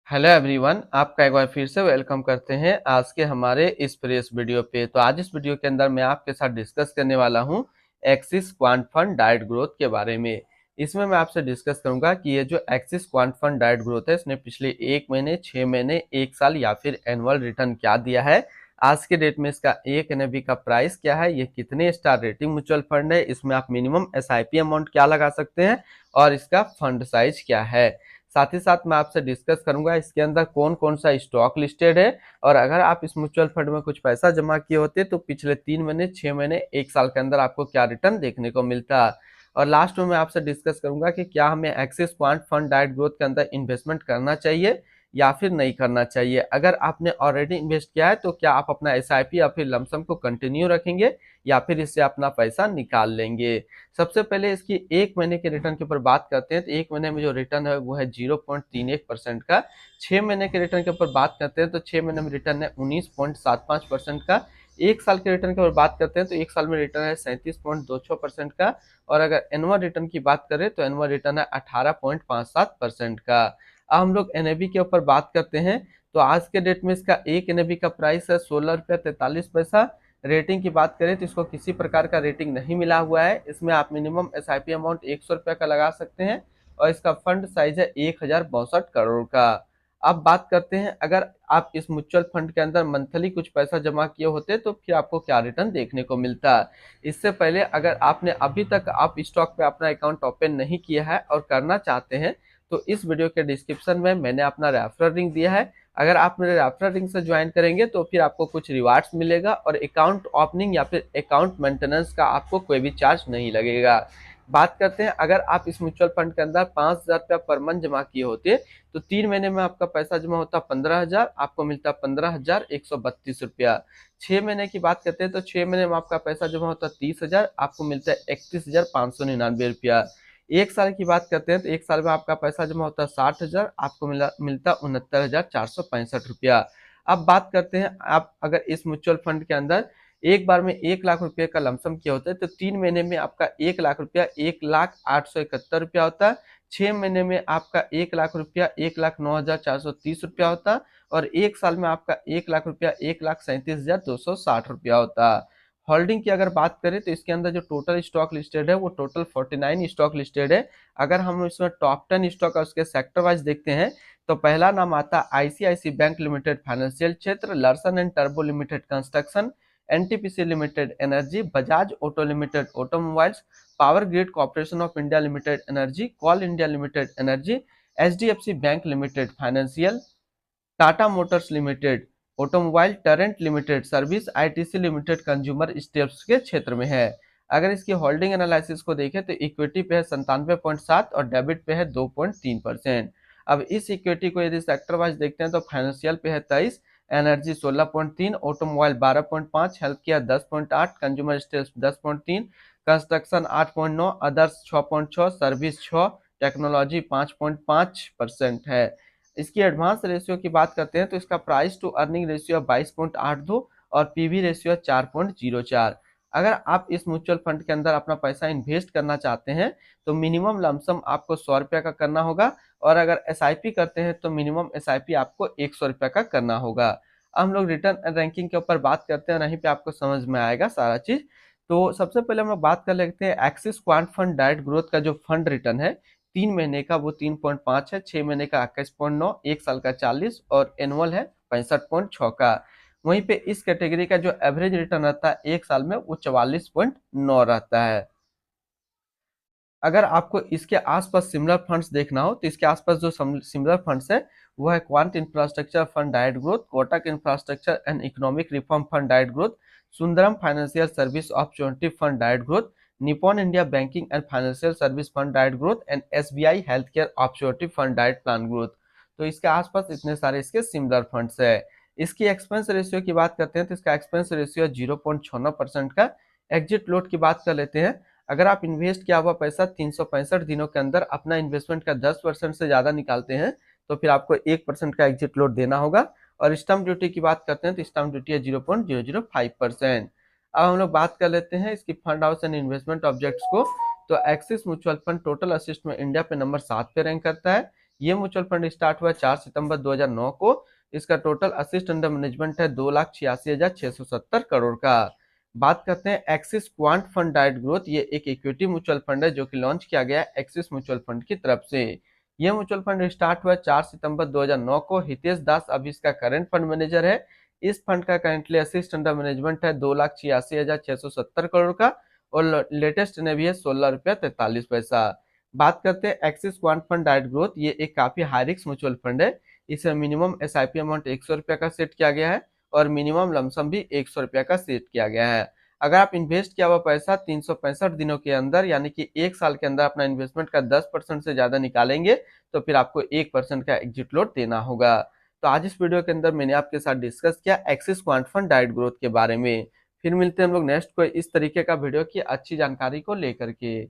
Hello everyone, आपका एक बार फिर से वेलकम करते हैं आज के हमारे इस फ्रेश वीडियो पे। तो आज इस वीडियो के अंदर मैं आपके साथ डिस्कस करने वाला हूं axis quant fund diet growth के बारे में। इसमें मैं आपसे डिस्कस करूंगा कि ये जो axis quant fund diet growth है इसने पिछले 1 महीने, 6 महीने, 1 साल या फिर एनुअल रिटर्न क्या दिया है, आज के डेट में इसका एक एनएवी का प्राइस क्या है, ये कितने स्टार रेटिंग म्यूचुअल फंड है, इसमें आप मिनिमम एसआईपी अमाउंट क्या लगा सकते हैं और इसका फंड साइज क्या है। साथ ही साथ मैं आपसे डिस्कस करूंगा इसके अंदर कौन कौन सा स्टॉक लिस्टेड है और अगर आप इस म्यूचुअल फंड में कुछ पैसा जमा किए होते तो पिछले 3 महीने, 6 महीने, 1 साल के अंदर आपको क्या रिटर्न देखने को मिलता। और लास्ट में मैं आपसे डिस्कस करूंगा कि क्या हमें axis quant fund diet growth के अंदर इन्वेस्टमेंट करना चाहिए या फिर नहीं करना चाहिए। अगर आपने ऑलरेडी इन्वेस्ट किया है तो क्या आप अपना एसआईपी या फिर लमसम को कंटिन्यू रखेंगे या फिर इससे अपना पैसा निकाल लेंगे। सबसे पहले इसकी 1 महीने के रिटर्न के ऊपर बात करते हैं तो 1 महीने में जो रिटर्न है वो है 0.31% का। 6 महीने के रिटर्न के ऊपर बात करते हैं तो 6 महीने में रिटर्न है 19.75% का। 1 साल के रिटर्न के ऊपर बात करते हैं तो 1 साल में रिटर्न है 37.26% का। और अगर एनुअल रिटर्न की बात करें तो एनुअल रिटर्न है 18.57% का। अब हम लोग एनएवी के ऊपर बात करते हैं तो आज के डेट में इसका एक एनएवी का प्राइस है 16 रुपया 43 पैसा। रेटिंग की बात करें तो इसको किसी प्रकार का रेटिंग नहीं मिला हुआ है। इसमें आप मिनिमम एसआईपी अमाउंट 100 रुपया का लगा सकते हैं और इसका फंड साइज है 1062 करोड़ का। अब बात करते हैं अगर आप इस म्यूचुअल फंड के अंदर मंथली कुछ पैसा जमा किए होते तो फिर आपको क्या रिटर्न देखने को मिलता। इससे पहले अगर आपने अभी तक आप स्टॉक पे अपना अकाउंट ओपन नहीं किया है और करना चाहते हैं तो इस वीडियो के डिस्क्रिप्शन में मैंने अपना रेफरल लिंक दिया है। अगर आप मेरे रेफरल लिंक से ज्वाइन करेंगे तो फिर आपको कुछ रिवार्ड्स मिलेगा और अकाउंट ओपनिंग या फिर अकाउंट मेंटेनेंस का आपको कोई भी चार्ज नहीं लगेगा। बात करते हैं अगर आप इस म्यूचुअल फंड के अंदर 5,000 रुपया पर मंथ जमा किए होते तो 3 महीने में आपका पैसा जमा होता 15,000, आपको मिलता 15,132 रुपया। 6 महीने की बात करते हैं तो 6 महीने में आपका पैसा जमा होता 30,000, आपको मिलता है 31,599 रुपया। 1 साल की बात करते हैं तो 1 साल में आपका पैसा जमा होता है 60,000, आपको मिलता 69,465 रुपया। अब बात करते हैं आप अगर इस म्यूचुअल फंड के अंदर एक बार में 1 लाख रुपए का लमसम किया होता है तो 3 महीने में आपका 1 लाख रुपया 1,0871 रुपया होता है। 6 महीने में आपका 1 लाख रुपया 1,09,430 रुपया होता है और 1 साल में आपका 1 लाख रुपया 1,37,260 रुपया होता है। होल्डिंग की अगर बात करें तो इसके अंदर जो टोटल स्टॉक लिस्टेड है वो टोटल 49 स्टॉक लिस्टेड है। अगर हम इसमें टॉप 10 स्टॉक और उसके सेक्टर वाइज देखते हैं तो पहला नाम आता है आईसीआईसी बैंक लिमिटेड फाइनेंशियल क्षेत्र, लर्सन एंड टर्बो limited construction, NTPC limited energy, Bajaj auto limited automobiles, power grid corporation of India limited energy, coal India limited energy, HDFC bank limited financial, Tata motors limited automobile, Torrent limited service, ITC limited consumer staples के क्षेत्र में है। अगर इसकी holding analysis को देखें तो equity पे है 97.7 और डेबिट पे है 2.3%। अब इस इक्विटी को यदि सेक्टर वाइज देखते हैं तो फाइनेंशियल पे है 23, energy 16.3, automobile 12.5, health care 10.8, consumer steps 10.3, construction 8.9, others 6.6, service 6, technology 5.5% है। इसकी एडवांस रेशियो की बात करते हैं तो इसका प्राइस टू अर्निंग रेशियो 22.82 और पीवी रेशियो 4.04। अगर आप इस म्यूचुअल फंड के अंदर अपना पैसा इन्वेस्ट करना चाहते हैं तो मिनिमम लमसम आपको 100 रुपया का करना होगा और अगर एसआईपी करते हैं तो मिनिमम एसआईपी आपको 100 रुपया का करना होगा। अब हम लोग रिटर्न रैंकिंग के ऊपर बात करते हैं, वहीं पे आपको समझ में आएगा सारा चीज। तो सबसे पहले हम लोग बात कर लेते हैं axis quant fund diet growth का जो फंड रिटर्न है 3 महीने का वो 3.5 है, 6 महीने का 21.9, 1 साल का 40 और एनुअल है 65.6 का। वहीं पे इस कैटेगरी का जो एवरेज रिटर्न रहता है 1 साल में वो 44.9 रहता है। अगर आपको इसके आसपास सिमिलर फंड्स देखना हो तो इसके आसपास जो सिमिलर फंड्स है वो है quant infrastructure fund diet growth, Kotak infrastructure and economic reform fund diet growth, Sundaram financial service opportunity fund diet growth, Nippon India banking and financial service fund diet growth and SBI health care opportunity fund diet plan growth. तो इसके आसपास इतने सारे इसके similar funds है। इसकी expense ratio की बात करते हैं तो इसका एक्सपेंस रेशियो 0.96% का। एग्जिट लोड की बात कर लेते हैं। अगर आप इन्वेस्ट किया हुआ पैसा 365 दिनों के अंदर अपना इन्वेस्टमेंट का 10% से ज्यादा निकालते हैं तो फिर आपको 1% का एग्जिट लोड देना होगा। और स्टैम्प ड्यूटी की बात करते हैं तो स्टैम्प ड्यूटी है 0.005%। अब हम लोग बात कर लेते हैं इसकी fund house and investment objects को। तो axis mutual fund total assist में इंडिया पे नंबर 7 पे रैंक करता है। ये म्यूचुअल फंड स्टार्ट हुआ 4 सितंबर 2009 को। इसका टोटल असिस्ट अंडर मैनेजमेंट है 2,86,670 करोड़ का। बात करते हैं axis quant fund direct growth. ये एक इक्विटी म्यूचुअल फंड है जो कि लॉन्च किया गया है एक्सिस म्यूचुअल फंड की तरफ से। यह म्यूचुअल फंड स्टार्ट हुआ 4 सितंबर 2009 को। हितेश दास अभी इसका करंट फंड मैनेजर है। इस फंड का करेंटली असिस्ट अंडर मैनेजमेंट है 2,86,670 करोड़ का और लेटेस्ट ने भी है 16 रुपया 43 पैसा। बात करते हैं axis quant fund direct growth. ये एक काफी हाई रिस्क म्यूचुअल फंड है। इसमें मिनिमम एसआईपी अमाउंट 100 रुपया का सेट किया गया है और मिनिमम लमसम भी 100 रुपया का सेट किया गया है। अगर आप इन्वेस्ट किया हुआ पैसा 365 दिनों के अंदर यानी कि 1 साल के अंदर अपना इन्वेस्टमेंट का 10% से ज्यादा निकालेंगे तो फिर आपको 1% का एग्जिट लोड देना होगा। तो आज इस वीडियो के अंदर मैंने आपके साथ डिस्कस किया axis quant fund direct growth के बारे में। फिर मिलते हैं हम लोग नेक्स्ट कोई इस तरीके का वीडियो की अच्छी जानकारी को लेकर के।